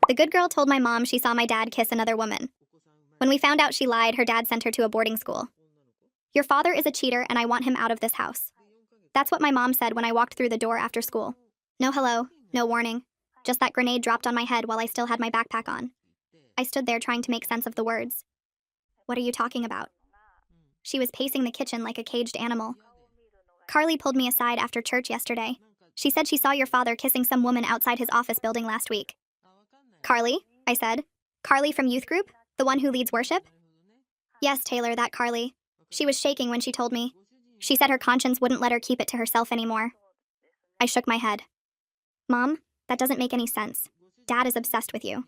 The good girl told my mom she saw my dad kiss another woman. When we found out she lied, her dad sent her to a boarding school. Your father is a cheater and I want him out of this house. That's what my mom said when I walked through the door after school. No hello, no warning. Just that grenade dropped on my head while I still had my backpack on. I stood there trying to make sense of the words. What are you talking about? She was pacing the kitchen like a caged animal. Carly pulled me aside after church yesterday. She said she saw your father kissing some woman outside his office building last week. Carly? I said. Carly from youth group? The one who leads worship? Yes, Taylor, that Carly. She was shaking when she told me. She said her conscience wouldn't let her keep it to herself anymore. I shook my head. Mom, that doesn't make any sense. Dad is obsessed with you.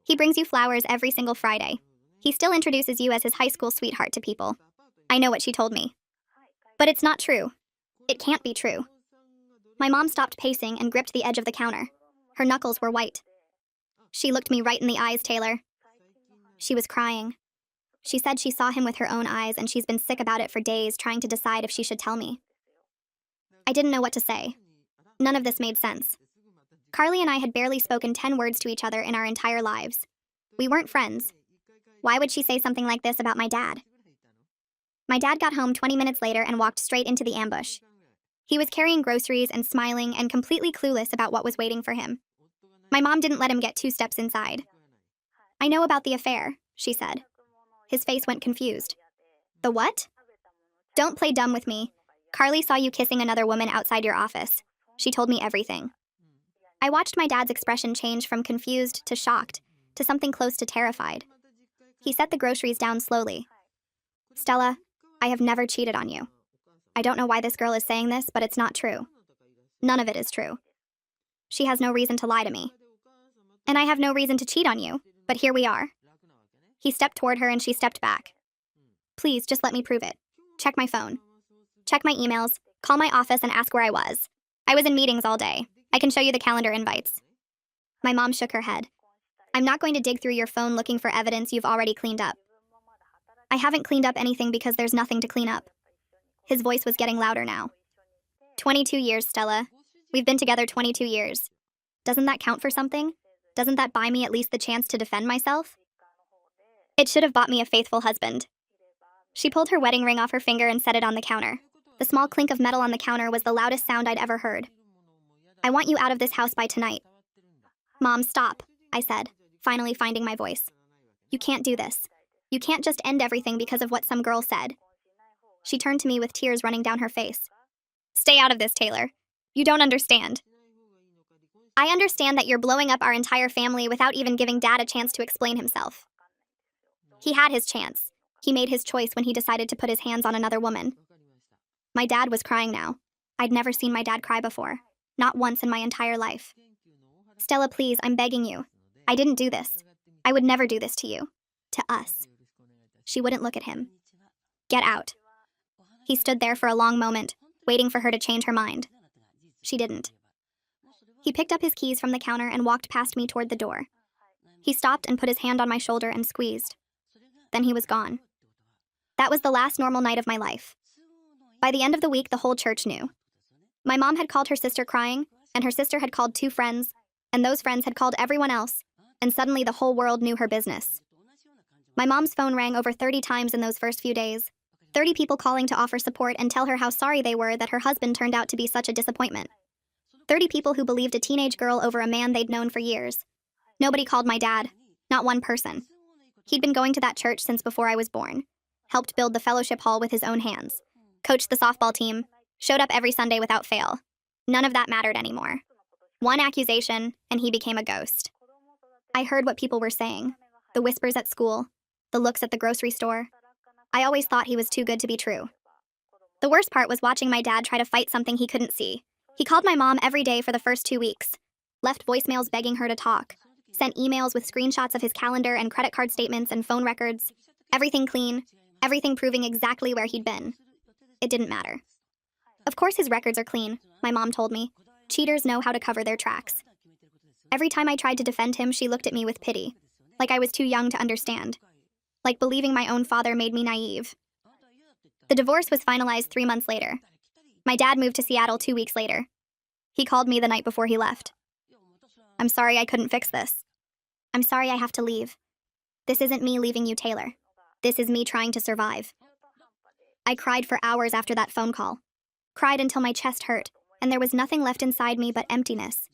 He brings you flowers every single Friday. He still introduces you as his high school sweetheart to people. I know what she told me. But it's not true. It can't be true. My mom stopped pacing and gripped the edge of the counter. Her knuckles were white. She looked me right in the eyes, Taylor. She was crying. She said she saw him with her own eyes and she's been sick about it for days, trying to decide if she should tell me. I didn't know what to say. None of this made sense. Carly and I had barely spoken 10 words to each other in our entire lives. We weren't friends. Why would she say something like this about my dad? My dad got home 20 minutes later and walked straight into the ambush. He was carrying groceries and smiling and completely clueless about what was waiting for him. My mom didn't let him get 2 steps inside. I know about the affair, she said. His face went confused. The what? Don't play dumb with me. Carly saw you kissing another woman outside your office. She told me everything. I watched my dad's expression change from confused to shocked to something close to terrified. He set the groceries down slowly. Stella, I have never cheated on you. I don't know why this girl is saying this, but it's not true. None of it is true. She has no reason to lie to me. And I have no reason to cheat on you, but here we are. He stepped toward her and she stepped back. Please, just let me prove it. Check my phone. Check my emails. Call my office and ask where I was. I was in meetings all day. I can show you the calendar invites. My mom shook her head. I'm not going to dig through your phone looking for evidence you've already cleaned up. I haven't cleaned up anything because there's nothing to clean up. His voice was getting louder now. 22 years, Stella. We've been together 22 years. Doesn't that count for something? Doesn't that buy me at least the chance to defend myself? It should have bought me a faithful husband. She pulled her wedding ring off her finger and set it on the counter. The small clink of metal on the counter was the loudest sound I'd ever heard. I want you out of this house by tonight. Mom, stop, I said, finally finding my voice. You can't do this. You can't just end everything because of what some girl said. She turned to me with tears running down her face. Stay out of this, Taylor. You don't understand. I understand that you're blowing up our entire family without even giving Dad a chance to explain himself. He had his chance. He made his choice when he decided to put his hands on another woman. My dad was crying now. I'd never seen my dad cry before. Not once in my entire life. Stella, please, I'm begging you. I didn't do this. I would never do this to you. To us. She wouldn't look at him. Get out. He stood there for a long moment, waiting for her to change her mind. She didn't. He picked up his keys from the counter and walked past me toward the door. He stopped and put his hand on my shoulder and squeezed. Then he was gone. That was the last normal night of my life. By the end of the week, the whole church knew. My mom had called her sister crying, and her sister had called 2 friends, and those friends had called everyone else, and suddenly the whole world knew her business. My mom's phone rang over 30 times in those first few days. 30 people calling to offer support and tell her how sorry they were that her husband turned out to be such a disappointment. 30 people who believed a teenage girl over a man they'd known for years. Nobody called my dad. Not one person. He'd been going to that church since before I was born. Helped build the fellowship hall with his own hands. Coached the softball team. Showed up every Sunday without fail. None of that mattered anymore. One accusation, and he became a ghost. I heard what people were saying. The whispers at school. The looks at the grocery store. I always thought he was too good to be true. The worst part was watching my dad try to fight something he couldn't see. He called my mom every day for the first 2 weeks. Left voicemails begging her to talk. Sent emails with screenshots of his calendar and credit card statements and phone records. Everything clean. Everything proving exactly where he'd been. It didn't matter. Of course his records are clean, my mom told me. Cheaters know how to cover their tracks. Every time I tried to defend him, she looked at me with pity. Like I was too young to understand. Like believing my own father made me naive. The divorce was finalized 3 months later. My dad moved to Seattle 2 weeks later. He called me the night before he left. I'm sorry I couldn't fix this. I'm sorry I have to leave. This isn't me leaving you, Taylor. This is me trying to survive. I cried for hours after that phone call. Cried until my chest hurt, and there was nothing left inside me but emptiness.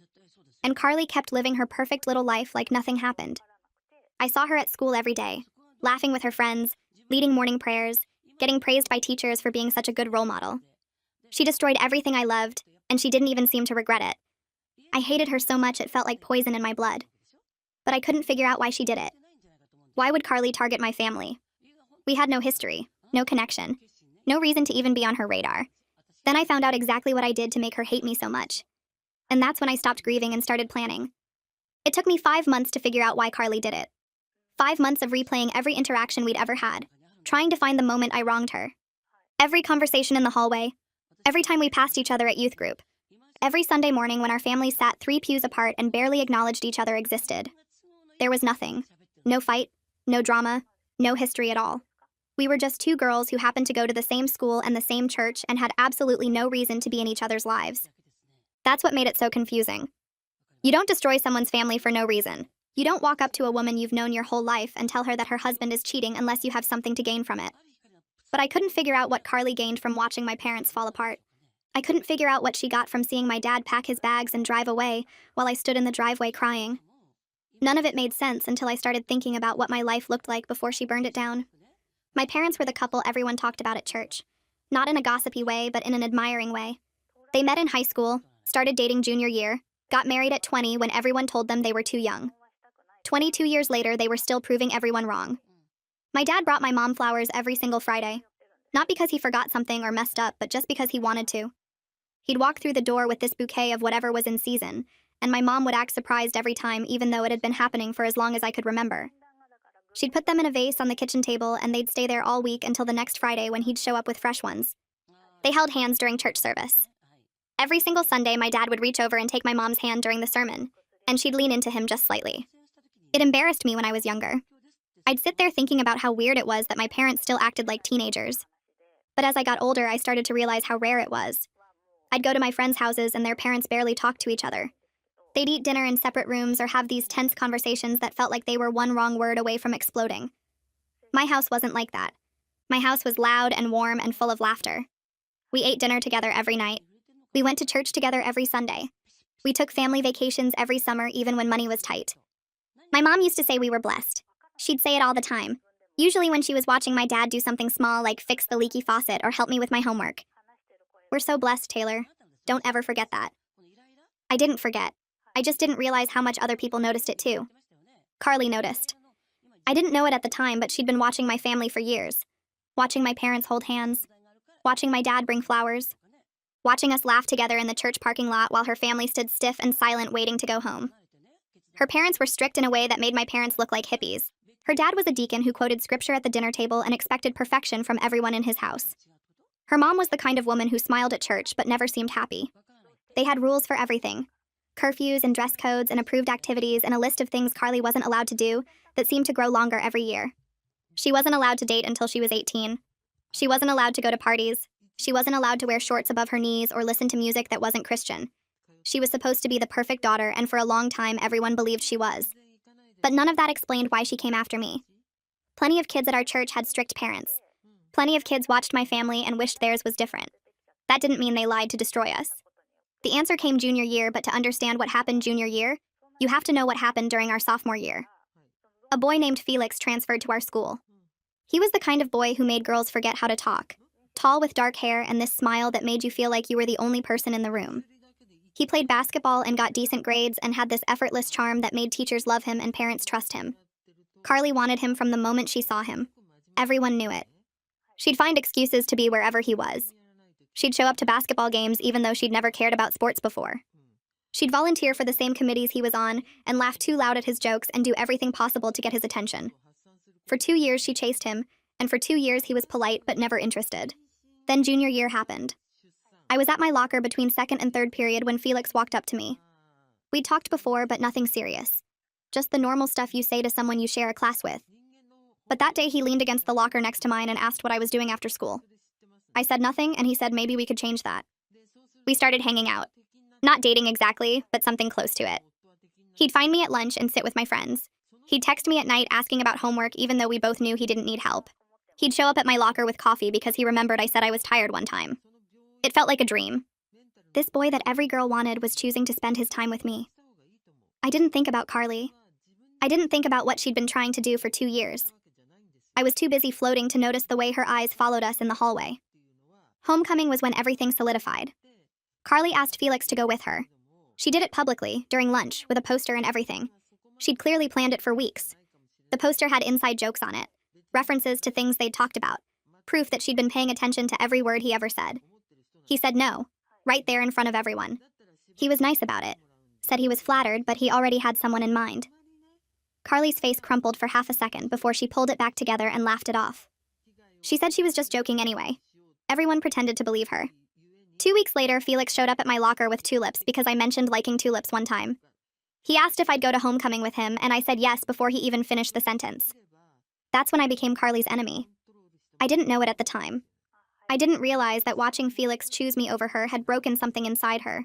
And Carly kept living her perfect little life like nothing happened. I saw her at school every day, laughing with her friends, leading morning prayers, getting praised by teachers for being such a good role model. She destroyed everything I loved, and she didn't even seem to regret it. I hated her so much it felt like poison in my blood. But I couldn't figure out why she did it. Why would Carly target my family? We had no history, no connection, no reason to even be on her radar. Then I found out exactly what I did to make her hate me so much. And that's when I stopped grieving and started planning. It took me 5 months to figure out why Carly did it. 5 months of replaying every interaction we'd ever had, trying to find the moment I wronged her. Every conversation in the hallway, every time we passed each other at youth group, every Sunday morning when our families sat 3 pews apart and barely acknowledged each other existed. There was nothing. No fight, no drama, no history at all. We were just 2 girls who happened to go to the same school and the same church and had absolutely no reason to be in each other's lives. That's what made it so confusing. You don't destroy someone's family for no reason. You don't walk up to a woman you've known your whole life and tell her that her husband is cheating unless you have something to gain from it. But I couldn't figure out what Carly gained from watching my parents fall apart. I couldn't figure out what she got from seeing my dad pack his bags and drive away while I stood in the driveway crying. None of it made sense until I started thinking about what my life looked like before she burned it down. My parents were the couple everyone talked about at church. Not in a gossipy way, but in an admiring way. They met in high school, started dating junior year, got married at 20 when everyone told them they were too young. 22 years later, they were still proving everyone wrong. My dad brought my mom flowers every single Friday. Not because he forgot something or messed up, but just because he wanted to. He'd walk through the door with this bouquet of whatever was in season, and my mom would act surprised every time, even though it had been happening for as long as I could remember. She'd put them in a vase on the kitchen table, and they'd stay there all week until the next Friday when he'd show up with fresh ones. They held hands during church service. Every single Sunday, my dad would reach over and take my mom's hand during the sermon, and she'd lean into him just slightly. It embarrassed me when I was younger. I'd sit there thinking about how weird it was that my parents still acted like teenagers. But as I got older, I started to realize how rare it was. I'd go to my friends' houses and their parents barely talked to each other. They'd eat dinner in separate rooms or have these tense conversations that felt like they were one wrong word away from exploding. My house wasn't like that. My house was loud and warm and full of laughter. We ate dinner together every night. We went to church together every Sunday. We took family vacations every summer, even when money was tight. My mom used to say we were blessed. She'd say it all the time, usually when she was watching my dad do something small like fix the leaky faucet or help me with my homework. We're so blessed, Taylor. Don't ever forget that. I didn't forget. I just didn't realize how much other people noticed it too. Carly noticed. I didn't know it at the time, but she'd been watching my family for years. Watching my parents hold hands. Watching my dad bring flowers. Watching us laugh together in the church parking lot while her family stood stiff and silent waiting to go home. Her parents were strict in a way that made my parents look like hippies. Her dad was a deacon who quoted scripture at the dinner table and expected perfection from everyone in his house. Her mom was the kind of woman who smiled at church but never seemed happy. They had rules for everything. Curfews and dress codes and approved activities and a list of things Carly wasn't allowed to do that seemed to grow longer every year. She wasn't allowed to date until she was 18. She wasn't allowed to go to parties. She wasn't allowed to wear shorts above her knees or listen to music that wasn't Christian. She was supposed to be the perfect daughter, and for a long time everyone believed she was. But none of that explained why she came after me. Plenty of kids at our church had strict parents. Plenty of kids watched my family and wished theirs was different. That didn't mean they lied to destroy us. The answer came junior year, but to understand what happened junior year, you have to know what happened during our sophomore year. A boy named Felix transferred to our school. He was the kind of boy who made girls forget how to talk. Tall with dark hair and this smile that made you feel like you were the only person in the room. He played basketball and got decent grades and had this effortless charm that made teachers love him and parents trust him. Carly wanted him from the moment she saw him. Everyone knew it. She'd find excuses to be wherever he was. She'd show up to basketball games even though she'd never cared about sports before. She'd volunteer for the same committees he was on and laugh too loud at his jokes and do everything possible to get his attention. For 2 years she chased him, and for 2 years he was polite but never interested. Then junior year happened. I was at my locker between second and third period when Felix walked up to me. We'd talked before, but nothing serious. Just the normal stuff you say to someone you share a class with. But that day he leaned against the locker next to mine and asked what I was doing after school. I said nothing, and he said maybe we could change that. We started hanging out. Not dating exactly, but something close to it. He'd find me at lunch and sit with my friends. He'd text me at night asking about homework even though we both knew he didn't need help. He'd show up at my locker with coffee because he remembered I said I was tired one time. It felt like a dream. This boy that every girl wanted was choosing to spend his time with me. I didn't think about Carly. I didn't think about what she'd been trying to do for 2 years. I was too busy floating to notice the way her eyes followed us in the hallway. Homecoming was when everything solidified. Carly asked Felix to go with her. She did it publicly, during lunch, with a poster and everything. She'd clearly planned it for weeks. The poster had inside jokes on it, references to things they'd talked about, proof that she'd been paying attention to every word he ever said. He said no, right there in front of everyone. He was nice about it, said he was flattered, but he already had someone in mind. Carly's face crumpled for half a second before she pulled it back together and laughed it off. She said she was just joking anyway. Everyone pretended to believe her. 2 weeks later, Felix showed up at my locker with tulips because I mentioned liking tulips one time. He asked if I'd go to homecoming with him, and I said yes before he even finished the sentence. That's when I became Carly's enemy. I didn't know it at the time. I didn't realize that watching Felix choose me over her had broken something inside her.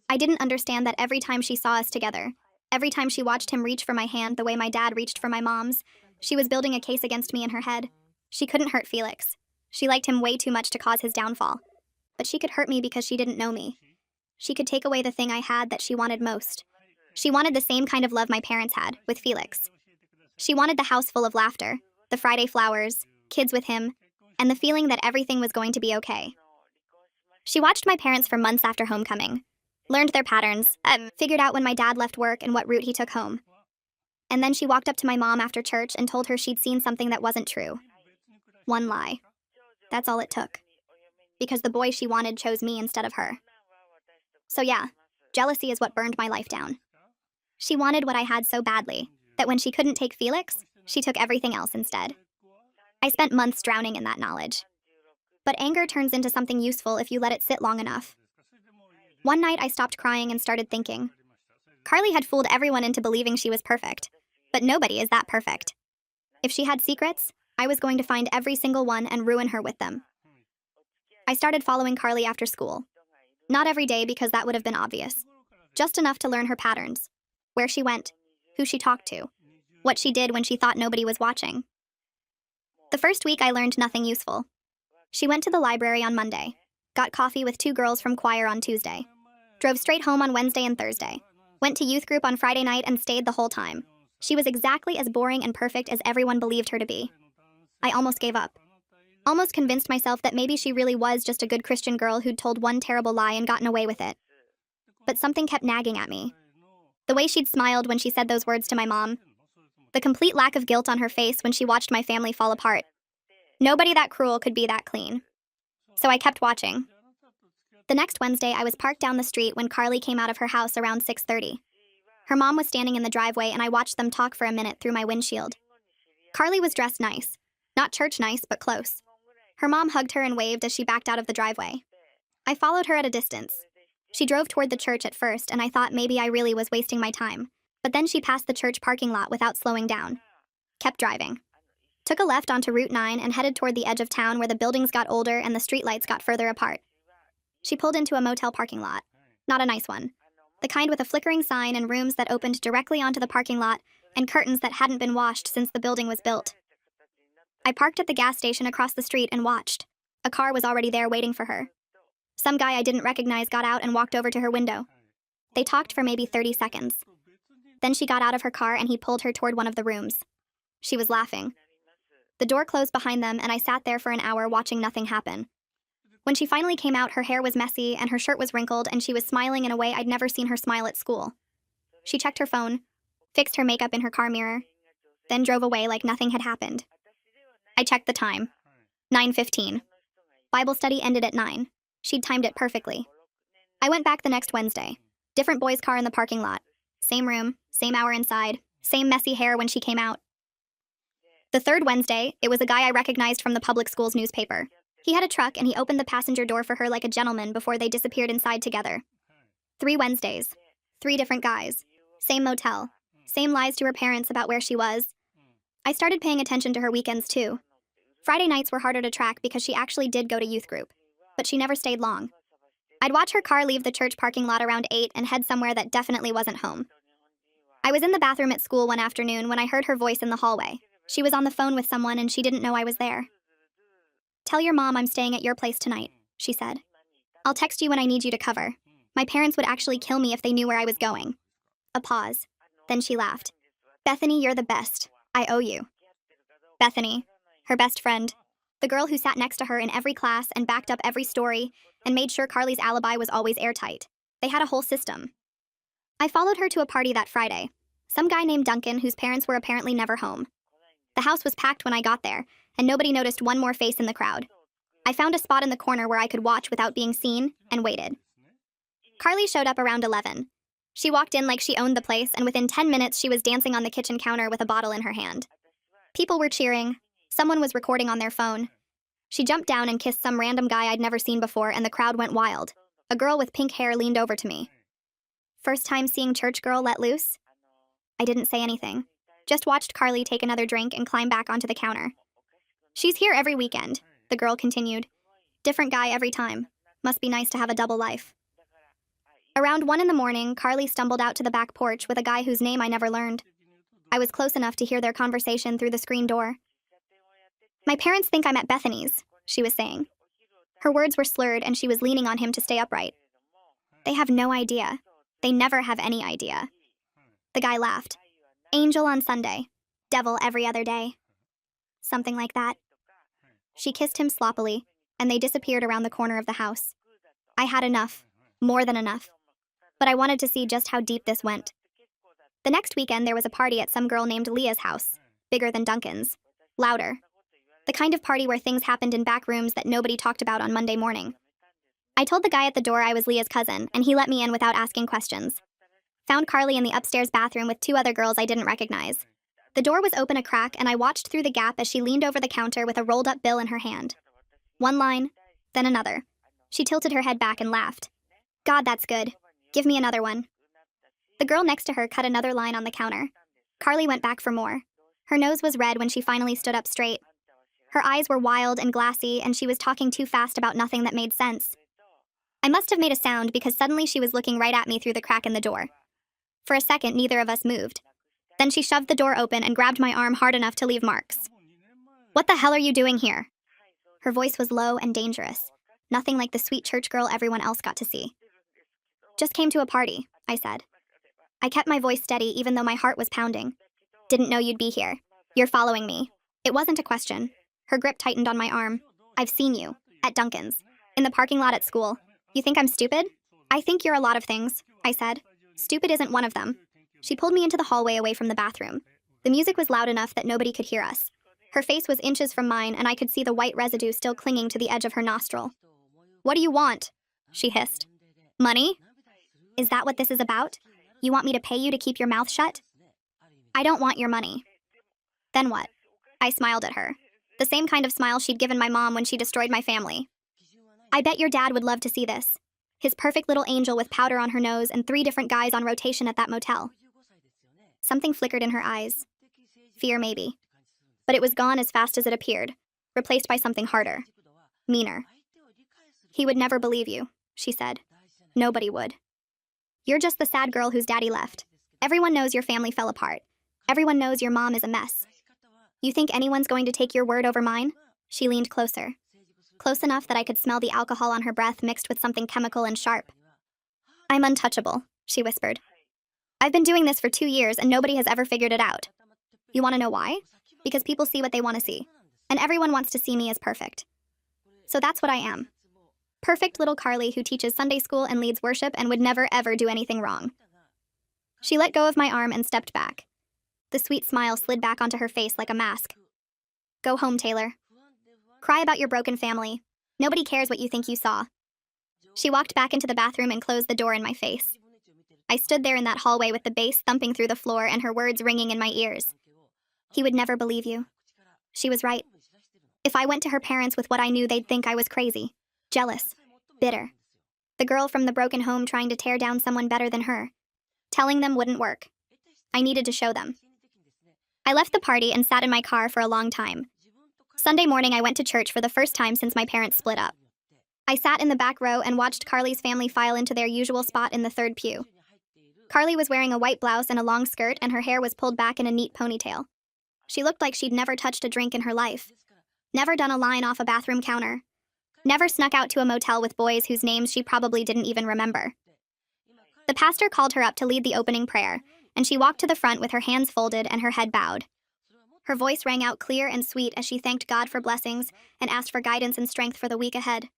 I didn't understand that every time she saw us together, every time she watched him reach for my hand the way my dad reached for my mom's, she was building a case against me in her head. She couldn't hurt Felix. She liked him way too much to cause his downfall. But she could hurt me because she didn't know me. She could take away the thing I had that she wanted most. She wanted the same kind of love my parents had, with Felix. She wanted the house full of laughter, the Friday flowers, kids with him, and the feeling that everything was going to be okay. She watched my parents for months after homecoming, learned their patterns, figured out when my dad left work and what route he took home. And then she walked up to my mom after church and told her she'd seen something that wasn't true. One lie. That's all it took. Because the boy she wanted chose me instead of her. So yeah, jealousy is what burned my life down. She wanted what I had so badly, that when she couldn't take Felix, she took everything else instead. I spent months drowning in that knowledge. But anger turns into something useful if you let it sit long enough. One night I stopped crying and started thinking. Carly had fooled everyone into believing she was perfect, but nobody is that perfect. If she had secrets, I was going to find every single one and ruin her with them. I started following Carly after school. Not every day because that would have been obvious. Just enough to learn her patterns. Where she went, who she talked to, what she did when she thought nobody was watching. The first week I learned nothing useful. She went to the library on Monday, got coffee with 2 girls from choir on Tuesday, drove straight home on Wednesday and Thursday, went to youth group on Friday night and stayed the whole time. She was exactly as boring and perfect as everyone believed her to be. I almost gave up. Almost convinced myself that maybe she really was just a good Christian girl who'd told one terrible lie and gotten away with it. But something kept nagging at me. The way she'd smiled when she said those words to my mom. The complete lack of guilt on her face when she watched my family fall apart. Nobody that cruel could be that clean. So I kept watching. The next Wednesday, I was parked down the street when Carly came out of her house around 6:30. Her mom was standing in the driveway and I watched them talk for a minute through my windshield. Carly was dressed nice. Not church nice, but close. Her mom hugged her and waved as she backed out of the driveway. I followed her at a distance. She drove toward the church at first, and I thought maybe I really was wasting my time. But then she passed the church parking lot without slowing down. Kept driving. Took a left onto Route 9 and headed toward the edge of town where the buildings got older and the streetlights got further apart. She pulled into a motel parking lot. Not a nice one. The kind with a flickering sign and rooms that opened directly onto the parking lot and curtains that hadn't been washed since the building was built. I parked at the gas station across the street and watched. A car was already there waiting for her. Some guy I didn't recognize got out and walked over to her window. They talked for maybe 30 seconds. Then she got out of her car and he pulled her toward one of the rooms. She was laughing. The door closed behind them and I sat there for an hour watching nothing happen. When she finally came out, her hair was messy and her shirt was wrinkled and she was smiling in a way I'd never seen her smile at school. She checked her phone, fixed her makeup in her car mirror, then drove away like nothing had happened. I checked the time. 9:15. Bible study ended at 9. She'd timed it perfectly. I went back the next Wednesday. Different boy's car in the parking lot. Same room, same hour inside, same messy hair when she came out. The third Wednesday, it was a guy I recognized from the public school's newspaper. He had a truck and he opened the passenger door for her like a gentleman before they disappeared inside together. 3 Wednesdays. 3 different guys. Same motel. Same lies to her parents about where she was. I started paying attention to her weekends too. Friday nights were harder to track because she actually did go to youth group, but she never stayed long. I'd watch her car leave the church parking lot around 8 and head somewhere that definitely wasn't home. I was in the bathroom at school one afternoon when I heard her voice in the hallway. She was on the phone with someone and she didn't know I was there. "Tell your mom I'm staying at your place tonight," she said. "I'll text you when I need you to cover. My parents would actually kill me if they knew where I was going." A pause. Then she laughed. "Bethany, you're the best. I owe you." Bethany, her best friend, the girl who sat next to her in every class and backed up every story and made sure Carly's alibi was always airtight. They had a whole system. I followed her to a party that Friday. Some guy named Duncan whose parents were apparently never home. The house was packed when I got there, and nobody noticed one more face in the crowd. I found a spot in the corner where I could watch without being seen, and waited. Carly showed up around 11. She walked in like she owned the place, and within 10 minutes she was dancing on the kitchen counter with a bottle in her hand. People were cheering. Someone was recording on their phone. She jumped down and kissed some random guy I'd never seen before, and the crowd went wild. A girl with pink hair leaned over to me. "First time seeing church girl let loose?" I didn't say anything. Just watched Carly take another drink and climb back onto the counter. "She's here every weekend," the girl continued. "Different guy every time. Must be nice to have a double life." Around 1 in the morning, Carly stumbled out to the back porch with a guy whose name I never learned. I was close enough to hear their conversation through the screen door. "My parents think I'm at Bethany's," she was saying. Her words were slurred and she was leaning on him to stay upright. "They have no idea. They never have any idea." The guy laughed. "Angel on Sunday. Devil every other day." Something like that. She kissed him sloppily, and they disappeared around the corner of the house. I had enough. More than enough. But I wanted to see just how deep this went. The next weekend there was a party at some girl named Leah's house. Bigger than Duncan's. Louder. The kind of party where things happened in back rooms that nobody talked about on Monday morning. I told the guy at the door I was Leah's cousin, and he let me in without asking questions. Found Carly in the upstairs bathroom with 2 other girls I didn't recognize. The door was open a crack, and I watched through the gap as she leaned over the counter with a rolled-up bill in her hand. One line, then another. She tilted her head back and laughed. "God, that's good. Give me another one." The girl next to her cut another line on the counter. Carly went back for more. Her nose was red when she finally stood up straight. Her eyes were wild and glassy, and she was talking too fast about nothing that made sense. I must have made a sound because suddenly she was looking right at me through the crack in the door. For a second, neither of us moved. Then she shoved the door open and grabbed my arm hard enough to leave marks. "What the hell are you doing here?" Her voice was low and dangerous. Nothing like the sweet church girl everyone else got to see. "Just came to a party," I said. I kept my voice steady even though my heart was pounding. "Didn't know you'd be here. You're following me." It wasn't a question. Her grip tightened on my arm. "I've seen you. At Duncan's. In the parking lot at school. You think I'm stupid?" "I think you're a lot of things," I said. "Stupid isn't one of them." She pulled me into the hallway away from the bathroom. The music was loud enough that nobody could hear us. Her face was inches from mine, and I could see the white residue still clinging to the edge of her nostril. "What do you want?" she hissed. "Money? Is that what this is about? You want me to pay you to keep your mouth shut?" "I don't want your money." "Then what?" I smiled at her. The same kind of smile she'd given my mom when she destroyed my family. "I bet your dad would love to see this. His perfect little angel with powder on her nose and 3 different guys on rotation at that motel." Something flickered in her eyes. Fear, maybe. But it was gone as fast as it appeared, replaced by something harder. Meaner. "He would never believe you," she said. "Nobody would. You're just the sad girl whose daddy left. Everyone knows your family fell apart. Everyone knows your mom is a mess. You think anyone's going to take your word over mine?" She leaned closer. Close enough that I could smell the alcohol on her breath mixed with something chemical and sharp. "I'm untouchable," she whispered. "I've been doing this for 2 years and nobody has ever figured it out. You want to know why? Because people see what they want to see. And everyone wants to see me as perfect. So that's what I am. Perfect little Carly who teaches Sunday school and leads worship and would never ever do anything wrong." She let go of my arm and stepped back. The sweet smile slid back onto her face like a mask. "Go home, Taylor. Cry about your broken family. Nobody cares what you think you saw." She walked back into the bathroom and closed the door in my face. I stood there in that hallway with the bass thumping through the floor and her words ringing in my ears. "He would never believe you." She was right. If I went to her parents with what I knew, they'd think I was crazy, jealous, bitter. The girl from the broken home trying to tear down someone better than her. Telling them wouldn't work. I needed to show them. I left the party and sat in my car for a long time. Sunday morning I went to church for the first time since my parents split up. I sat in the back row and watched Carly's family file into their usual spot in the 3rd pew. Carly was wearing a white blouse and a long skirt, and her hair was pulled back in a neat ponytail. She looked like she'd never touched a drink in her life, never done a line off a bathroom counter, never snuck out to a motel with boys whose names she probably didn't even remember. The pastor called her up to lead the opening prayer, and she walked to the front with her hands folded and her head bowed. Her voice rang out clear and sweet as she thanked God for blessings and asked for guidance and strength for the week ahead.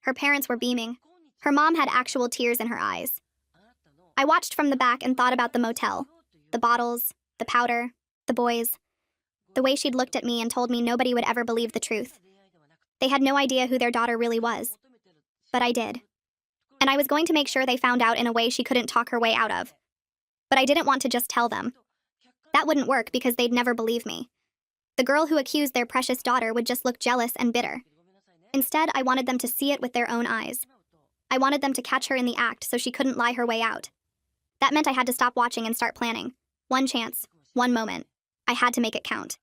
Her parents were beaming. Her mom had actual tears in her eyes. I watched from the back and thought about the motel, the bottles, the powder, the boys, the way she'd looked at me and told me nobody would ever believe the truth. They had no idea who their daughter really was. But I did. And I was going to make sure they found out in a way she couldn't talk her way out of. But I didn't want to just tell them. That wouldn't work because they'd never believe me. The girl who accused their precious daughter would just look jealous and bitter. Instead, I wanted them to see it with their own eyes. I wanted them to catch her in the act so she couldn't lie her way out. That meant I had to stop watching and start planning. One chance, one moment. I had to make it count.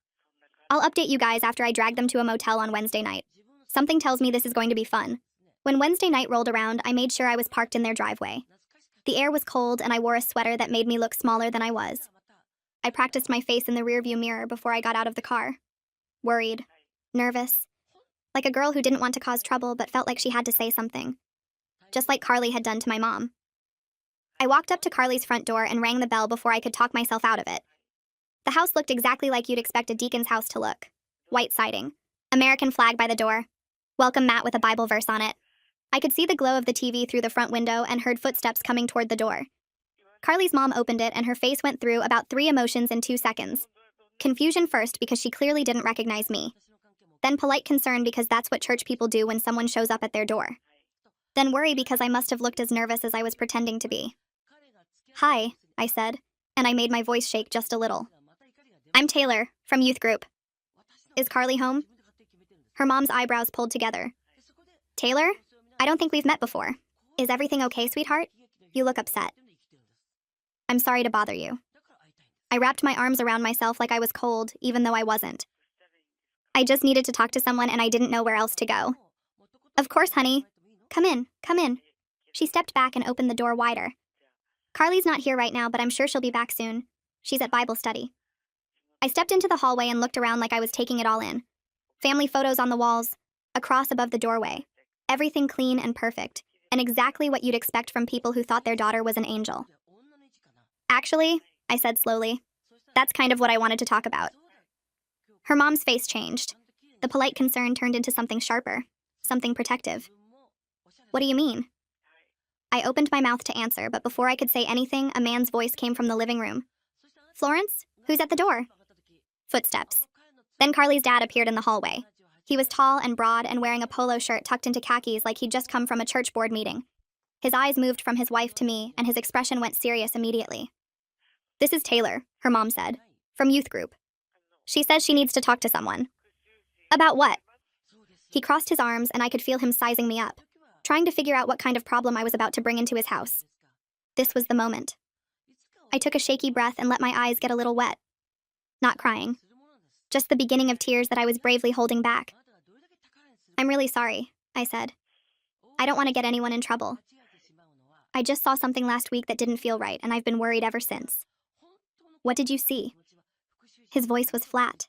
I'll update you guys after I drag them to a motel on Wednesday night. Something tells me this is going to be fun. When Wednesday night rolled around, I made sure I was parked in their driveway. The air was cold and I wore a sweater that made me look smaller than I was. I practiced my face in the rearview mirror before I got out of the car. Worried, nervous, like a girl who didn't want to cause trouble but felt like she had to say something. Just like Carly had done to my mom. I walked up to Carly's front door and rang the bell before I could talk myself out of it. The house looked exactly like you'd expect a deacon's house to look. White siding, American flag by the door, welcome mat with a Bible verse on it. I could see the glow of the TV through the front window and heard footsteps coming toward the door. Carly's mom opened it and her face went through about 3 emotions in 2 seconds. Confusion first because she clearly didn't recognize me. Then polite concern because that's what church people do when someone shows up at their door. Then worry because I must have looked as nervous as I was pretending to be. "Hi," I said, and I made my voice shake just a little. "I'm Taylor, from youth group. Is Carly home?" Her mom's eyebrows pulled together. "Taylor? I don't think we've met before. Is everything okay, sweetheart? You look upset." "I'm sorry to bother you." I wrapped my arms around myself like I was cold, even though I wasn't. "I just needed to talk to someone and I didn't know where else to go." "Of course, honey. Come in, come in." She stepped back and opened the door wider. "Carly's not here right now, but I'm sure she'll be back soon. She's at Bible study." I stepped into the hallway and looked around like I was taking it all in. Family photos on the walls, a cross above the doorway. Everything clean and perfect, and exactly what you'd expect from people who thought their daughter was an angel. "Actually," I said slowly, "that's kind of what I wanted to talk about." Her mom's face changed. The polite concern turned into something sharper, something protective. "What do you mean?" I opened my mouth to answer, but before I could say anything, a man's voice came from the living room. "Florence? Who's at the door?" Footsteps. Then Carly's dad appeared in the hallway. He was tall and broad and wearing a polo shirt tucked into khakis like he'd just come from a church board meeting. His eyes moved from his wife to me, and his expression went serious immediately. "This is Taylor," her mom said, "from youth group. She says she needs to talk to someone." "About what?" He crossed his arms, and I could feel him sizing me up, trying to figure out what kind of problem I was about to bring into his house. This was the moment. I took a shaky breath and let my eyes get a little wet. Not crying. Just the beginning of tears that I was bravely holding back. "I'm really sorry," I said. "I don't want to get anyone in trouble. I just saw something last week that didn't feel right, and I've been worried ever since." "What did you see?" His voice was flat,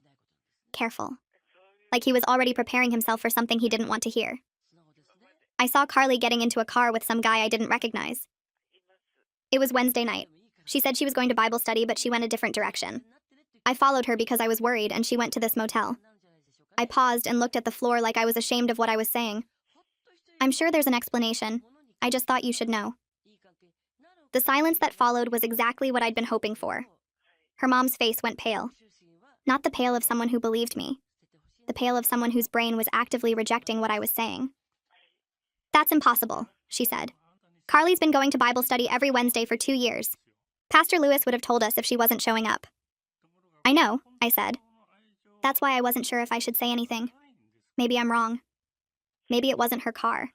careful, like he was already preparing himself for something he didn't want to hear. "I saw Carly getting into a car with some guy I didn't recognize. It was Wednesday night. She said she was going to Bible study, but she went a different direction. I followed her because I was worried, and she went to this motel." I paused and looked at the floor like I was ashamed of what I was saying. "I'm sure there's an explanation. I just thought you should know." The silence that followed was exactly what I'd been hoping for. Her mom's face went pale. Not the pale of someone who believed me. The pale of someone whose brain was actively rejecting what I was saying. "That's impossible," she said. "Carly's been going to Bible study every Wednesday for 2 years. Pastor Lewis would have told us if she wasn't showing up." "I know," I said. "That's why I wasn't sure if I should say anything. Maybe I'm wrong. Maybe it wasn't her car.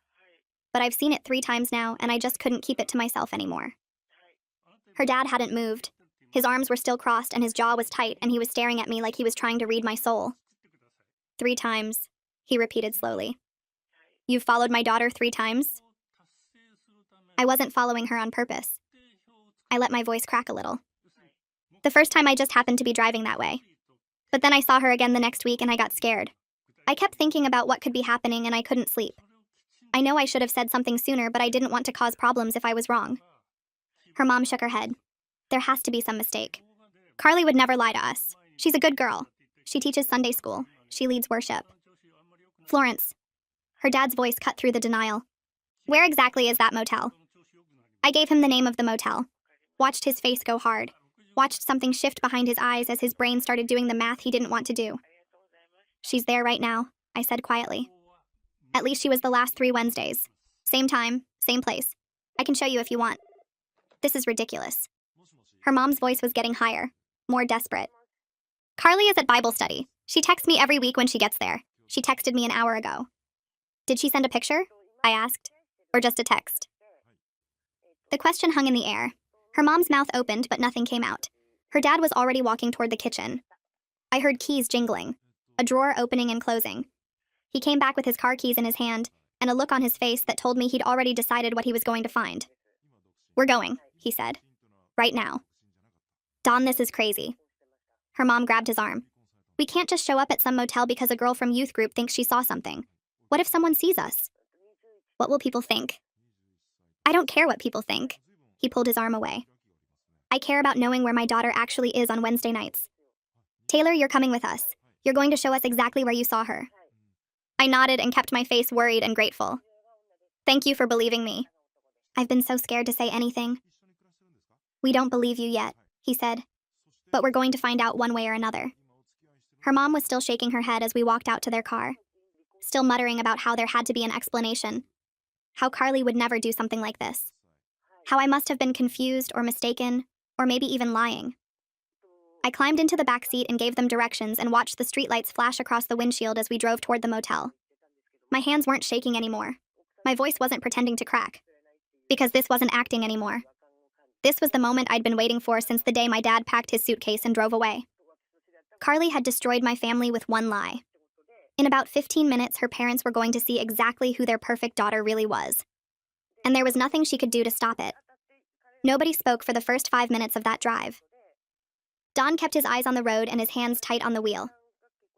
But I've seen it 3 times now, and I just couldn't keep it to myself anymore." Her dad hadn't moved. His arms were still crossed and his jaw was tight, and he was staring at me like he was trying to read my soul. "3 times," he repeated slowly. "You've followed my daughter 3 times?" I wasn't following her on purpose. I let my voice crack a little. The first time I just happened to be driving that way. But then I saw her again the next week and I got scared. I kept thinking about what could be happening and I couldn't sleep. I know I should have said something sooner, but I didn't want to cause problems if I was wrong. Her mom shook her head. There has to be some mistake. Carly would never lie to us. She's a good girl. She teaches Sunday school. She leads worship. Florence. Her dad's voice cut through the denial. Where exactly is that motel? I gave him the name of the motel. Watched his face go hard. Watched something shift behind his eyes as his brain started doing the math he didn't want to do. She's there right now, I said quietly. At least she was the last 3 Wednesdays. Same time, same place. I can show you if you want. This is ridiculous. Her mom's voice was getting higher, more desperate. Carly is at Bible study. She texts me every week when she gets there. She texted me an hour ago. Did she send a picture? I asked. Or just a text? The question hung in the air. Her mom's mouth opened, but nothing came out. Her dad was already walking toward the kitchen. I heard keys jingling, a drawer opening and closing. He came back with his car keys in his hand, and a look on his face that told me he'd already decided what he was going to find. We're going, he said. Right now. Don, this is crazy. Her mom grabbed his arm. We can't just show up at some motel because a girl from youth group thinks she saw something. What if someone sees us? What will people think? I don't care what people think. He pulled his arm away. I care about knowing where my daughter actually is on Wednesday nights. Taylor, you're coming with us. You're going to show us exactly where you saw her. I nodded and kept my face worried and grateful. Thank you for believing me. I've been so scared to say anything. We don't believe you yet, he said. But we're going to find out one way or another. Her mom was still shaking her head as we walked out to their car, still muttering about how there had to be an explanation, how Carly would never do something like this, how I must have been confused or mistaken, or maybe even lying. I climbed into the back seat and gave them directions and watched the streetlights flash across the windshield as we drove toward the motel. My hands weren't shaking anymore. My voice wasn't pretending to crack. Because this wasn't acting anymore. This was the moment I'd been waiting for since the day my dad packed his suitcase and drove away. Carly had destroyed my family with one lie. In about 15 minutes, her parents were going to see exactly who their perfect daughter really was. And there was nothing she could do to stop it. Nobody spoke for the first 5 minutes of that drive. Don kept his eyes on the road and his hands tight on the wheel.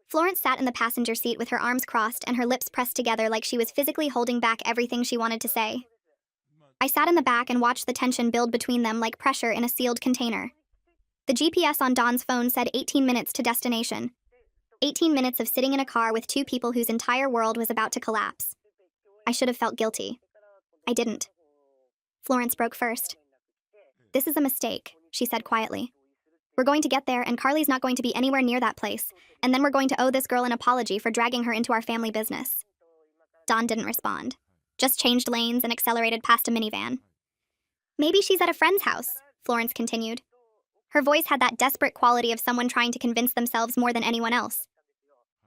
Florence sat in the passenger seat with her arms crossed and her lips pressed together like she was physically holding back everything she wanted to say. I sat in the back and watched the tension build between them like pressure in a sealed container. The GPS on Don's phone said 18 minutes to destination. 18 minutes of sitting in a car with 2 people whose entire world was about to collapse. I should have felt guilty. I didn't. Florence broke first. This is a mistake, she said quietly. We're going to get there and Carly's not going to be anywhere near that place, and then we're going to owe this girl an apology for dragging her into our family business. Don didn't respond. Just changed lanes and accelerated past a minivan. Maybe she's at a friend's house, Florence continued. Her voice had that desperate quality of someone trying to convince themselves more than anyone else.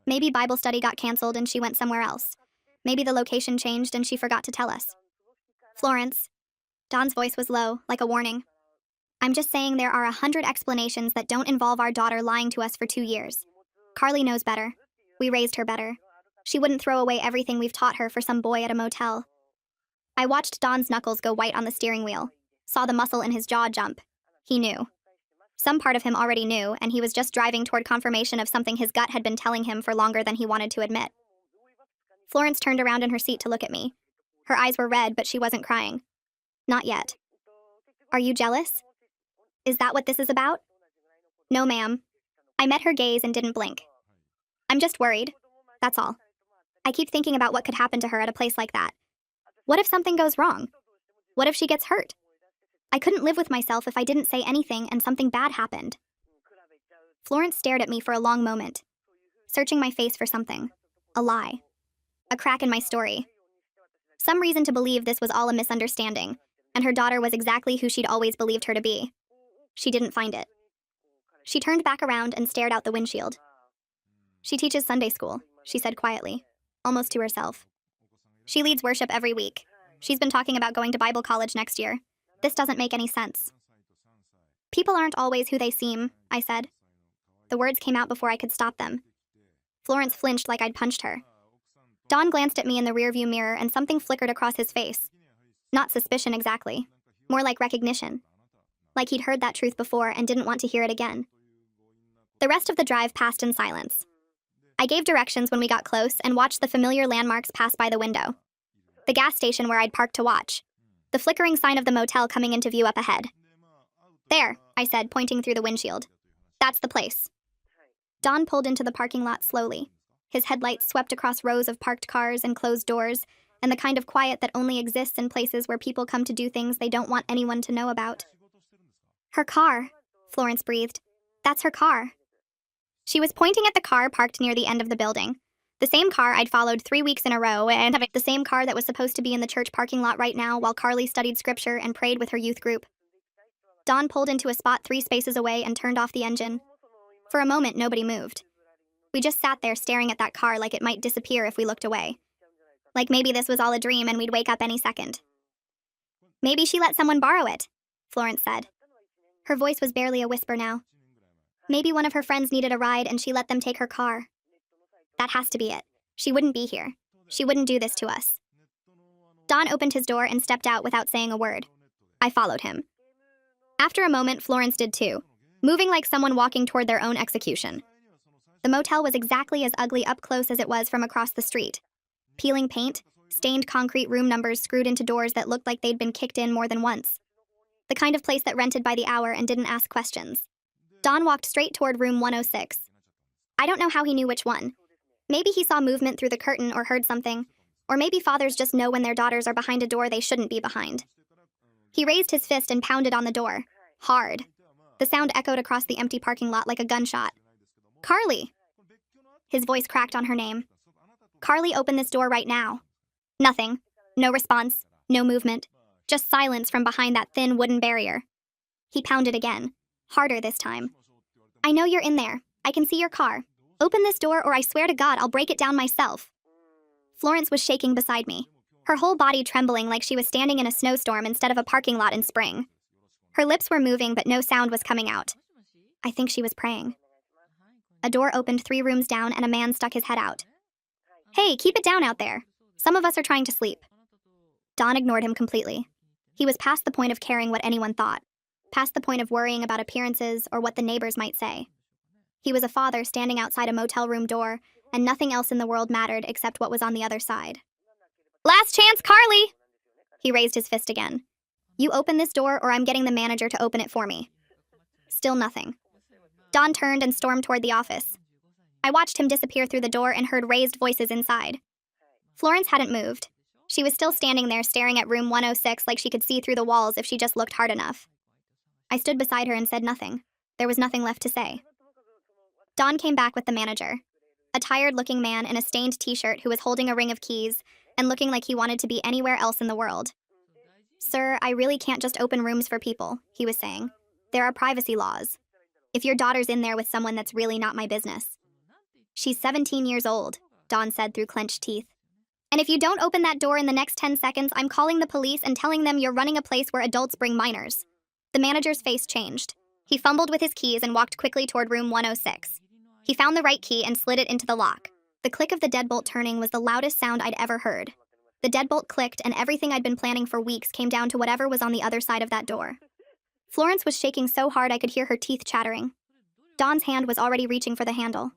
Maybe Bible study got canceled and she went somewhere else. Maybe the location changed and she forgot to tell us. Florence. Don's voice was low, like a warning. I'm just saying there are 100 explanations that don't involve our daughter lying to us for 2 years. Carly knows better. We raised her better. She wouldn't throw away everything we've taught her for some boy at a motel. I watched Don's knuckles go white on the steering wheel, saw the muscle in his jaw jump. He knew. Some part of him already knew, and he was just driving toward confirmation of something his gut had been telling him for longer than he wanted to admit. Florence turned around in her seat to look at me. Her eyes were red, but she wasn't crying. Not yet. Are you jealous? Is that what this is about? No, ma'am. I met her gaze and didn't blink. I'm just worried. That's all. I keep thinking about what could happen to her at a place like that. What if something goes wrong? What if she gets hurt? I couldn't live with myself if I didn't say anything and something bad happened. Florence stared at me for a long moment, searching my face for something. A lie. A crack in my story. Some reason to believe this was all a misunderstanding, and her daughter was exactly who she'd always believed her to be. She didn't find it. She turned back around and stared out the windshield. She teaches Sunday school, she said quietly, almost to herself. She leads worship every week. She's been talking about going to Bible college next year. This doesn't make any sense. People aren't always who they seem, I said. The words came out before I could stop them. Florence flinched like I'd punched her. Don glanced at me in the rearview mirror and something flickered across his face. Not suspicion exactly. More like recognition. like he'd heard that truth before and didn't want to hear it again. The rest of the drive passed in silence. I gave directions when we got close and watched the familiar landmarks pass by the window. The gas station where I'd parked to watch. The flickering sign of the motel coming into view up ahead. There, I said, pointing through the windshield. That's the place. Don pulled into the parking lot slowly. His headlights swept across rows of parked cars and closed doors, and the kind of quiet that only exists in places where people come to do things they don't want anyone to know about. Her car, Florence breathed. That's her car. She was pointing at the car parked near the end of the building. The same car I'd followed 3 weeks in a row, and the same car that was supposed to be in the church parking lot right now while Carly studied scripture and prayed with her youth group. Dawn pulled into a spot 3 spaces away and turned off the engine. For a moment, nobody moved. We just sat there staring at that car like it might disappear if we looked away. Like maybe this was all a dream and we'd wake up any second. Maybe she let someone borrow it, Florence said. Her voice was barely a whisper now. Maybe one of her friends needed a ride and she let them take her car. That has to be it. She wouldn't be here. She wouldn't do this to us. Don opened his door and stepped out without saying a word. I followed him. After a moment, Florence did too, moving like someone walking toward their own execution. The motel was exactly as ugly up close as it was from across the street. Peeling paint, stained concrete room numbers screwed into doors that looked like they'd been kicked in more than once. The kind of place that rented by the hour and didn't ask questions. Don walked straight toward room 106. I don't know how he knew which one. Maybe he saw movement through the curtain or heard something, or maybe fathers just know when their daughters are behind a door they shouldn't be behind. He raised his fist and pounded on the door. Hard. The sound echoed across the empty parking lot like a gunshot. Carly! His voice cracked on her name. Carly, open this door right now. Nothing. No response. No movement. Just silence from behind that thin wooden barrier. He pounded again. Harder this time. I know you're in there. I can see your car. Open this door or I swear to God I'll break it down myself. Florence was shaking beside me, her whole body trembling like she was standing in a snowstorm instead of a parking lot in spring. Her lips were moving but no sound was coming out. I think she was praying. A door opened 3 rooms down and a man stuck his head out. Hey, keep it down out there. Some of us are trying to sleep. Don ignored him completely. He was past the point of caring what anyone thought, past the point of worrying about appearances or what the neighbors might say. He was a father standing outside a motel room door, and nothing else in the world mattered except what was on the other side. Last chance, Carly! He raised his fist again. You open this door or I'm getting the manager to open it for me. Still nothing. Don turned and stormed toward the office. I watched him disappear through the door and heard raised voices inside. Florence hadn't moved. She was still standing there staring at room 106 like she could see through the walls if she just looked hard enough. I stood beside her and said nothing. There was nothing left to say. Don came back with the manager, a tired-looking man in a stained t-shirt who was holding a ring of keys and looking like he wanted to be anywhere else in the world. Sir, I really can't just open rooms for people, he was saying. There are privacy laws. If your daughter's in there with someone, that's really not my business. She's 17 years old, Don said through clenched teeth. And if you don't open that door in the next 10 seconds, I'm calling the police and telling them you're running a place where adults bring minors. The manager's face changed. He fumbled with his keys and walked quickly toward room 106. He found the right key and slid it into the lock. The click of the deadbolt turning was the loudest sound I'd ever heard. The deadbolt clicked and everything I'd been planning for weeks came down to whatever was on the other side of that door. Florence was shaking so hard I could hear her teeth chattering. Don's hand was already reaching for the handle.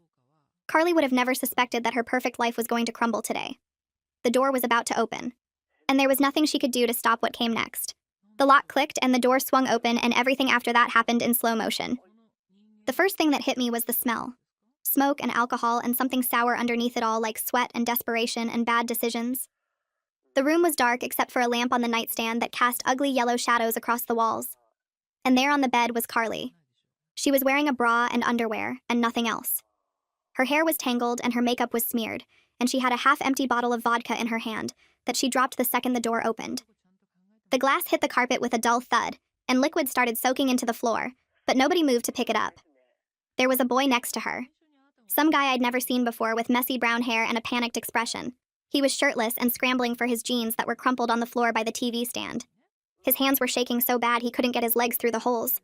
Carly would have never suspected that her perfect life was going to crumble today. The door was about to open, and there was nothing she could do to stop what came next. The lock clicked and the door swung open and everything after that happened in slow motion. The first thing that hit me was the smell. Smoke and alcohol and something sour underneath it all like sweat and desperation and bad decisions. The room was dark except for a lamp on the nightstand that cast ugly yellow shadows across the walls. And there on the bed was Carly. She was wearing a bra and underwear and nothing else. Her hair was tangled and her makeup was smeared, and she had a half-empty bottle of vodka in her hand that she dropped the second the door opened. The glass hit the carpet with a dull thud, and liquid started soaking into the floor, but nobody moved to pick it up. There was a boy next to her. Some guy I'd never seen before with messy brown hair and a panicked expression. He was shirtless and scrambling for his jeans that were crumpled on the floor by the TV stand. His hands were shaking so bad he couldn't get his legs through the holes.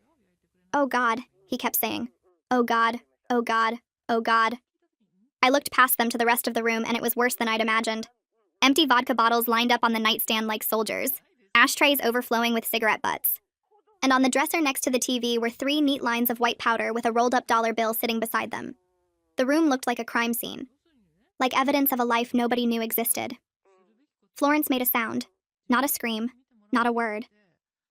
Oh God, he kept saying. Oh God, oh God, oh God. I looked past them to the rest of the room and it was worse than I'd imagined. Empty vodka bottles lined up on the nightstand like soldiers, ashtrays overflowing with cigarette butts. and on the dresser next to the TV were 3 neat lines of white powder with a rolled-up dollar bill sitting beside them. The room looked like a crime scene, like evidence of a life nobody knew existed. Florence made a sound, not a scream, not a word.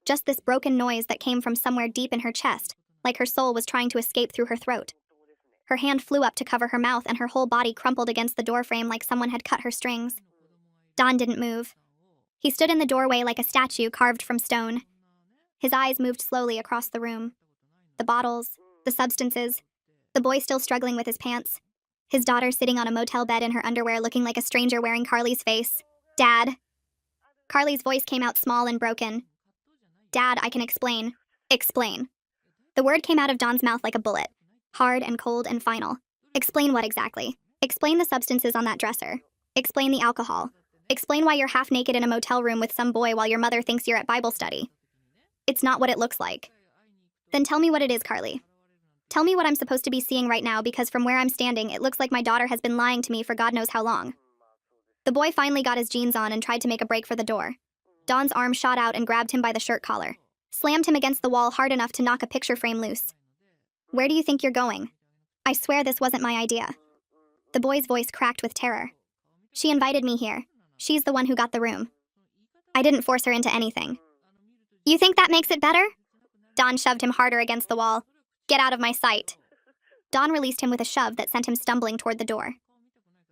Just this broken noise that came from somewhere deep in her chest, like her soul was trying to escape through her throat. Her hand flew up to cover her mouth and her whole body crumpled against the doorframe like someone had cut her strings. Don didn't move. He stood in the doorway like a statue carved from stone. His eyes moved slowly across the room. The bottles, the substances, the boy still struggling with his pants, his daughter sitting on a motel bed in her underwear looking like a stranger wearing Carly's face. Dad. Carly's voice came out small and broken. Dad, I can explain. Explain. The word came out of Don's mouth like a bullet, hard and cold and final. Explain what exactly? Explain the substances on that dresser. Explain the alcohol. Explain why you're half naked in a motel room with some boy while your mother thinks you're at Bible study. It's not what it looks like. Then tell me what it is, Carly. Tell me what I'm supposed to be seeing right now, because from where I'm standing, it looks like my daughter has been lying to me for God knows how long. The boy finally got his jeans on and tried to make a break for the door. Don's arm shot out and grabbed him by the shirt collar, slammed him against the wall hard enough to knock a picture frame loose. Where do you think you're going? I swear this wasn't my idea. The boy's voice cracked with terror. She invited me here. She's the one who got the room. I didn't force her into anything. You think that makes it better? Don shoved him harder against the wall. Get out of my sight. Don released him with a shove that sent him stumbling toward the door.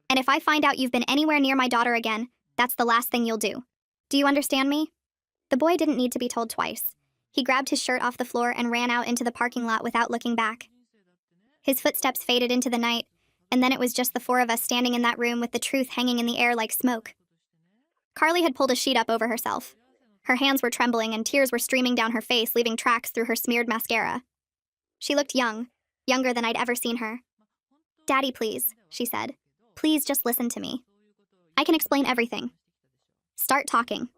And if I find out you've been anywhere near my daughter again, that's the last thing you'll do. Do you understand me? The boy didn't need to be told twice. He grabbed his shirt off the floor and ran out into the parking lot without looking back. His footsteps faded into the night, and then it was just the 4 of us standing in that room with the truth hanging in the air like smoke. Carly had pulled a sheet up over herself. Her hands were trembling and tears were streaming down her face, leaving tracks through her smeared mascara. She looked young, younger than I'd ever seen her. Daddy, please, she said. Please just listen to me. I can explain everything. Start talking.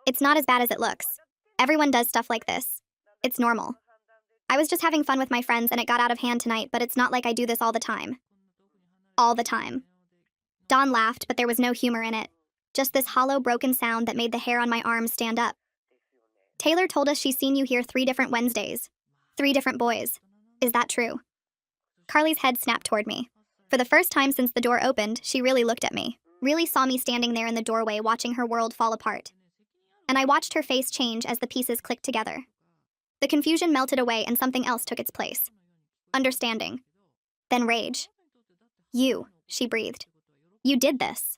It's not as bad as it looks. Everyone does stuff like this. It's normal. I was just having fun with my friends and it got out of hand tonight, but it's not like I do this all the time. All the time. Don laughed, but there was no humor in it. Just this hollow, broken sound that made the hair on my arms stand up. Taylor told us she's seen you here 3 different Wednesdays. 3 different boys. Is that true? Carly's head snapped toward me. For the first time since the door opened, she really looked at me. Really saw me standing there in the doorway watching her world fall apart. And I watched her face change as the pieces clicked together. The confusion melted away and something else took its place. Understanding. Then rage. You, she breathed. You did this.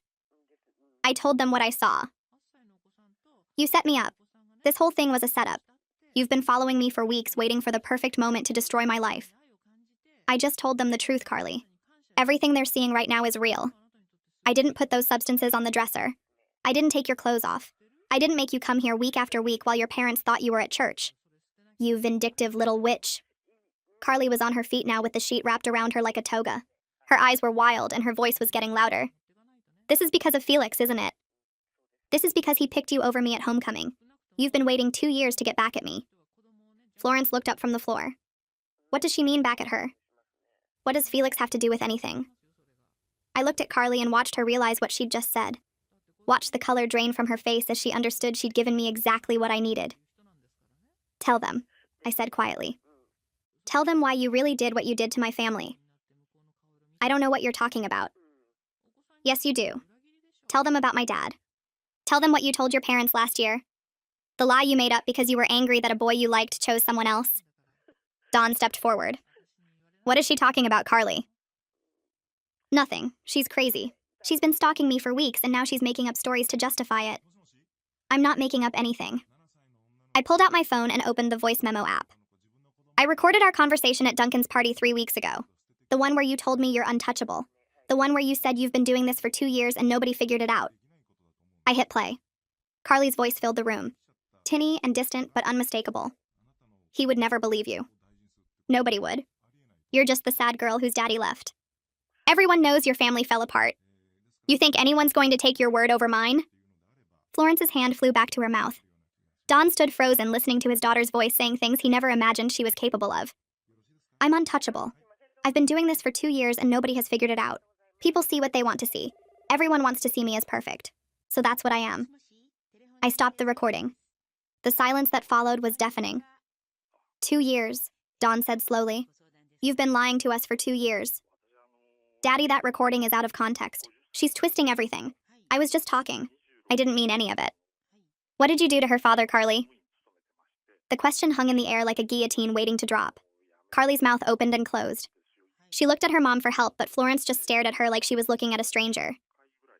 I told them what I saw. You set me up. This whole thing was a setup. You've been following me for weeks, waiting for the perfect moment to destroy my life. I just told them the truth, Carly. Everything they're seeing right now is real. I didn't put those substances on the dresser. I didn't take your clothes off. I didn't make you come here week after week while your parents thought you were at church. You vindictive little witch. Carly was on her feet now with the sheet wrapped around her like a toga. Her eyes were wild and her voice was getting louder. This is because of Felix, isn't it? This is because he picked you over me at homecoming. You've been waiting 2 years to get back at me. Florence looked up from the floor. What does she mean back at her? What does Felix have to do with anything? I looked at Carly and watched her realize what she'd just said. Watched the color drain from her face as she understood she'd given me exactly what I needed. Tell them, I said quietly. Tell them why you really did what you did to my family. I don't know what you're talking about. Yes, you do. Tell them about my dad. Tell them what you told your parents last year. The lie you made up because you were angry that a boy you liked chose someone else. Dawn stepped forward. What is she talking about, Carly? Nothing. She's crazy. She's been stalking me for weeks and now she's making up stories to justify it. I'm not making up anything. I pulled out my phone and opened the voice memo app. I recorded our conversation at Duncan's party 3 weeks ago. The one where you told me you're untouchable. The one where you said you've been doing this for 2 years and nobody figured it out. I hit play. Carly's voice filled the room. Tinny and distant but unmistakable. He would never believe you. Nobody would. You're just the sad girl whose daddy left. Everyone knows your family fell apart. You think anyone's going to take your word over mine? Florence's hand flew back to her mouth. Don stood frozen, listening to his daughter's voice saying things he never imagined she was capable of. I'm untouchable. I've been doing this for 2 years and nobody has figured it out. People see what they want to see. Everyone wants to see me as perfect. So that's what I am. I stopped the recording. The silence that followed was deafening. 2 years, Dawn said slowly. You've been lying to us for 2 years. Daddy, that recording is out of context. She's twisting everything. I was just talking. I didn't mean any of it. What did you do to her father, Carly? The question hung in the air like a guillotine waiting to drop. Carly's mouth opened and closed. She looked at her mom for help, but Florence just stared at her like she was looking at a stranger.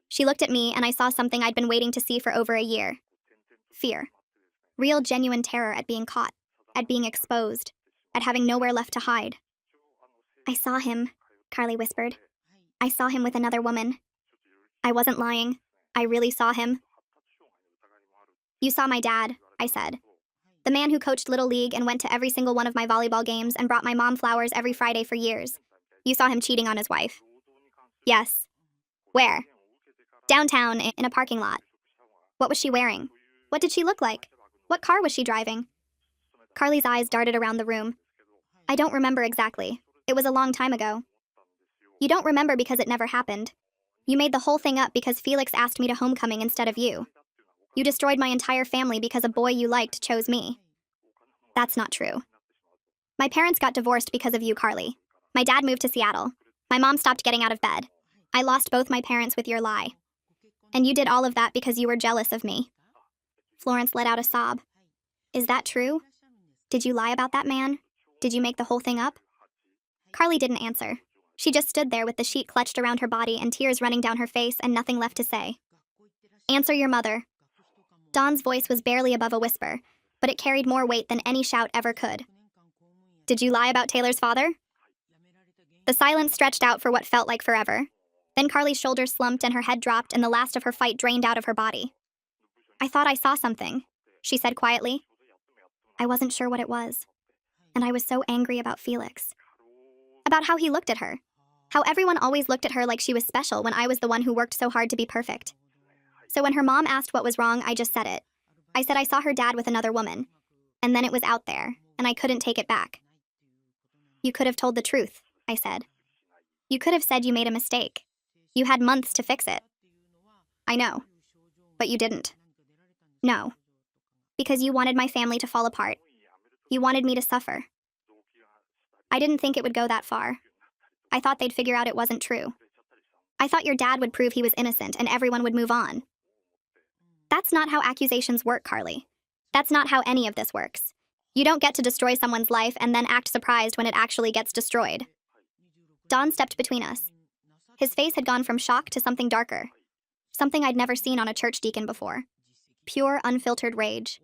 She looked at me, and I saw something I'd been waiting to see for over a year. Fear. Real, genuine terror at being caught, at being exposed, at having nowhere left to hide. I saw him, Carly whispered. I saw him with another woman. I wasn't lying. I really saw him. You saw my dad, I said. The man who coached Little League and went to every single one of my volleyball games and brought my mom flowers every Friday for years. You saw him cheating on his wife. Yes. Where? Downtown, in a parking lot. What was she wearing? What did she look like? What car was she driving? Carly's eyes darted around the room. I don't remember exactly. It was a long time ago. You don't remember because it never happened. You made the whole thing up because Felix asked me to homecoming instead of you. You destroyed my entire family because a boy you liked chose me. That's not true. My parents got divorced because of you, Carly. My dad moved to Seattle. My mom stopped getting out of bed. I lost both my parents with your lie. And you did all of that because you were jealous of me. Florence let out a sob. Is that true? Did you lie about that man? Did you make the whole thing up? Carly didn't answer. She just stood there with the sheet clutched around her body and tears running down her face and nothing left to say. Answer your mother. Dawn's voice was barely above a whisper, but it carried more weight than any shout ever could. Did you lie about Taylor's father? The silence stretched out for what felt like forever. Then Carly's shoulders slumped and her head dropped and the last of her fight drained out of her body. I thought I saw something, she said quietly. I wasn't sure what it was. And I was so angry about Felix. About how he looked at her. How everyone always looked at her like she was special when I was the one who worked so hard to be perfect. So when her mom asked what was wrong, I just said it. I said I saw her dad with another woman. And then it was out there, and I couldn't take it back. You could have told the truth, I said. You could have said you made a mistake. You had months to fix it. I know. But you didn't. No. Because you wanted my family to fall apart. You wanted me to suffer. I didn't think it would go that far. I thought they'd figure out it wasn't true. I thought your dad would prove he was innocent and everyone would move on. That's not how accusations work, Carly. That's not how any of this works. You don't get to destroy someone's life and then act surprised when it actually gets destroyed. Don stepped between us. His face had gone from shock to something darker. Something I'd never seen on a church deacon before. Pure, unfiltered rage.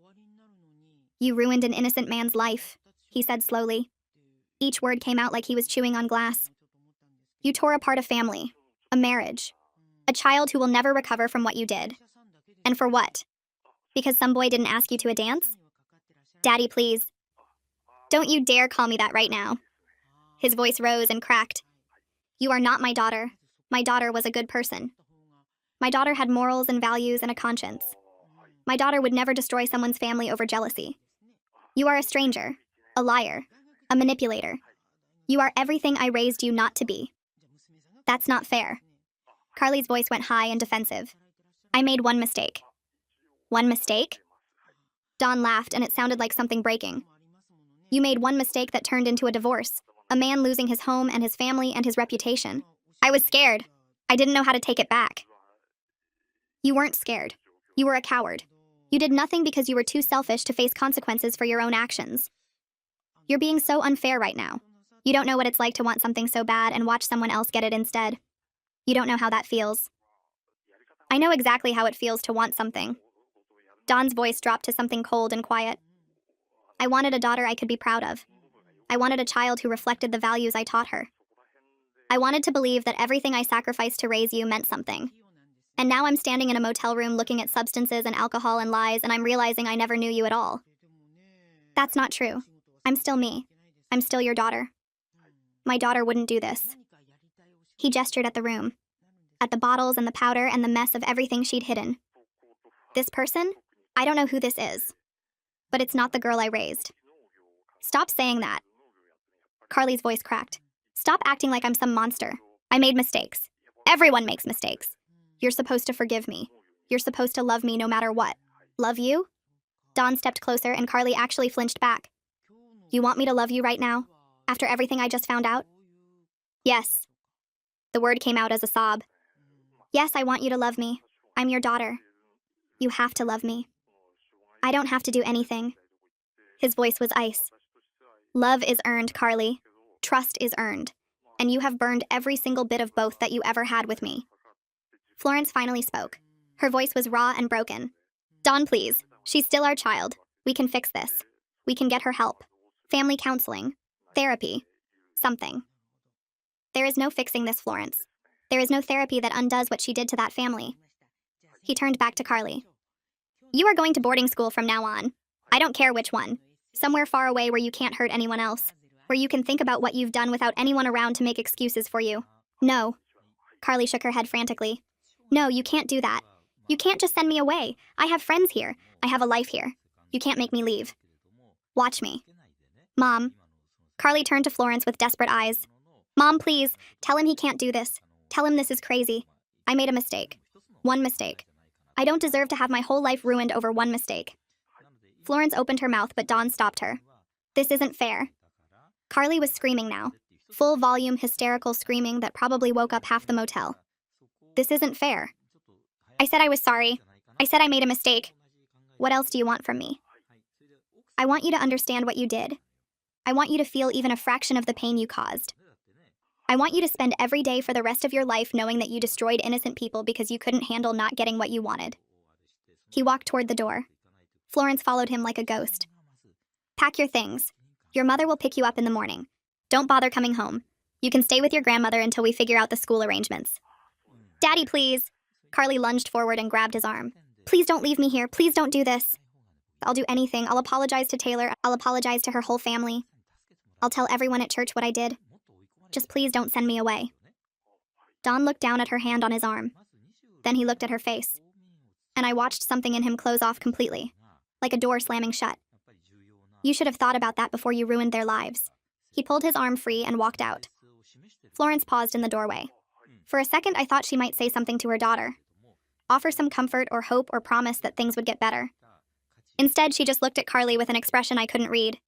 You ruined an innocent man's life, he said slowly. Each word came out like he was chewing on glass. You tore apart a family, a marriage, a child who will never recover from what you did. And for what? Because some boy didn't ask you to a dance? Daddy, please. Don't you dare call me that right now. His voice rose and cracked. You are not my daughter. My daughter was a good person. My daughter had morals and values and a conscience. My daughter would never destroy someone's family over jealousy. You are a stranger, a liar, a manipulator. You are everything I raised you not to be. That's not fair. Carly's voice went high and defensive. I made one mistake. One mistake? Dawn laughed, and it sounded like something breaking. You made one mistake that turned into a divorce, a man losing his home and his family and his reputation. I was scared. I didn't know how to take it back. You weren't scared. You were a coward. You did nothing because you were too selfish to face consequences for your own actions. You're being so unfair right now. You don't know what it's like to want something so bad and watch someone else get it instead. You don't know how that feels. I know exactly how it feels to want something. Dawn's voice dropped to something cold and quiet. I wanted a daughter I could be proud of. I wanted a child who reflected the values I taught her. I wanted to believe that everything I sacrificed to raise you meant something. And now I'm standing in a motel room looking at substances and alcohol and lies, and I'm realizing I never knew you at all. That's not true. I'm still me. I'm still your daughter. My daughter wouldn't do this. He gestured at the room, at the bottles and the powder and the mess of everything she'd hidden. This person? I don't know who this is. But it's not the girl I raised. Stop saying that. Carly's voice cracked. Stop acting like I'm some monster. I made mistakes. Everyone makes mistakes. You're supposed to forgive me. You're supposed to love me no matter what. Love you? Dawn stepped closer and Carly actually flinched back. You want me to love you right now? After everything I just found out? Yes. The word came out as a sob. Yes, I want you to love me. I'm your daughter. You have to love me. I don't have to do anything. His voice was ice. Love is earned, Carly. Trust is earned. And you have burned every single bit of both that you ever had with me. Florence finally spoke. Her voice was raw and broken. Dawn, please. She's still our child. We can fix this. We can get her help. Family counseling. Therapy. Something. There is no fixing this, Florence. There is no therapy that undoes what she did to that family. He turned back to Carly. You are going to boarding school from now on. I don't care which one. Somewhere far away where you can't hurt anyone else. Where you can think about what you've done without anyone around to make excuses for you. No. Carly shook her head frantically. No, you can't do that. You can't just send me away. I have friends here. I have a life here. You can't make me leave. Watch me. Mom. Carly turned to Florence with desperate eyes. Mom, please. Tell him he can't do this. Tell him this is crazy. I made a mistake. One mistake. I don't deserve to have my whole life ruined over one mistake. Florence opened her mouth, but Dawn stopped her. This isn't fair. Carly was screaming now. Full volume, hysterical screaming that probably woke up half the motel. This isn't fair. I said I was sorry. I said I made a mistake. What else do you want from me? I want you to understand what you did. I want you to feel even a fraction of the pain you caused. I want you to spend every day for the rest of your life knowing that you destroyed innocent people because you couldn't handle not getting what you wanted. He walked toward the door. Florence followed him like a ghost. Pack your things. Your mother will pick you up in the morning. Don't bother coming home. You can stay with your grandmother until we figure out the school arrangements. Daddy, please. Carly lunged forward and grabbed his arm. Please don't leave me here. Please don't do this. I'll do anything. I'll apologize to Taylor. I'll apologize to her whole family. I'll tell everyone at church what I did. Just please don't send me away. Dawn looked down at her hand on his arm. Then he looked at her face. And I watched something in him close off completely, like a door slamming shut. You should have thought about that before you ruined their lives. He pulled his arm free and walked out. Florence paused in the doorway. For a second, I thought she might say something to her daughter. Offer some comfort or hope or promise that things would get better. Instead, she just looked at Carly with an expression I couldn't read.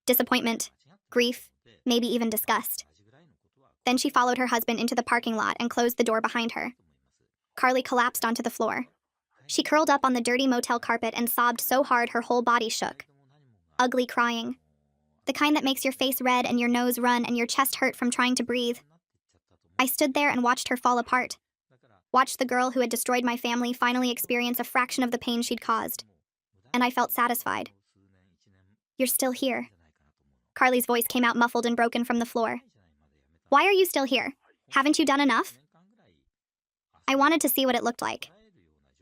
Disappointment, grief, maybe even disgust. Then she followed her husband into the parking lot and closed the door behind her. Carly collapsed onto the floor. She curled up on the dirty motel carpet and sobbed so hard her whole body shook. Ugly crying. The kind that makes your face red and your nose run and your chest hurt from trying to breathe. I stood there and watched her fall apart. Watched the girl who had destroyed my family finally experience a fraction of the pain she'd caused. And I felt satisfied. You're still here. Carly's voice came out muffled and broken from the floor. Why are you still here? Haven't you done enough? I wanted to see what it looked like.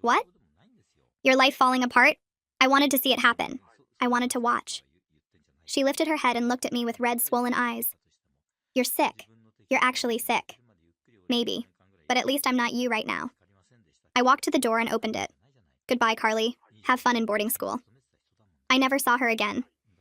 What? Your life falling apart? I wanted to see it happen. I wanted to watch. She lifted her head and looked at me with red, swollen eyes. You're sick. You're actually sick. Maybe. But at least I'm not you right now. I walked to the door and opened it. Goodbye, Carly. Have fun in boarding school. I never saw her again.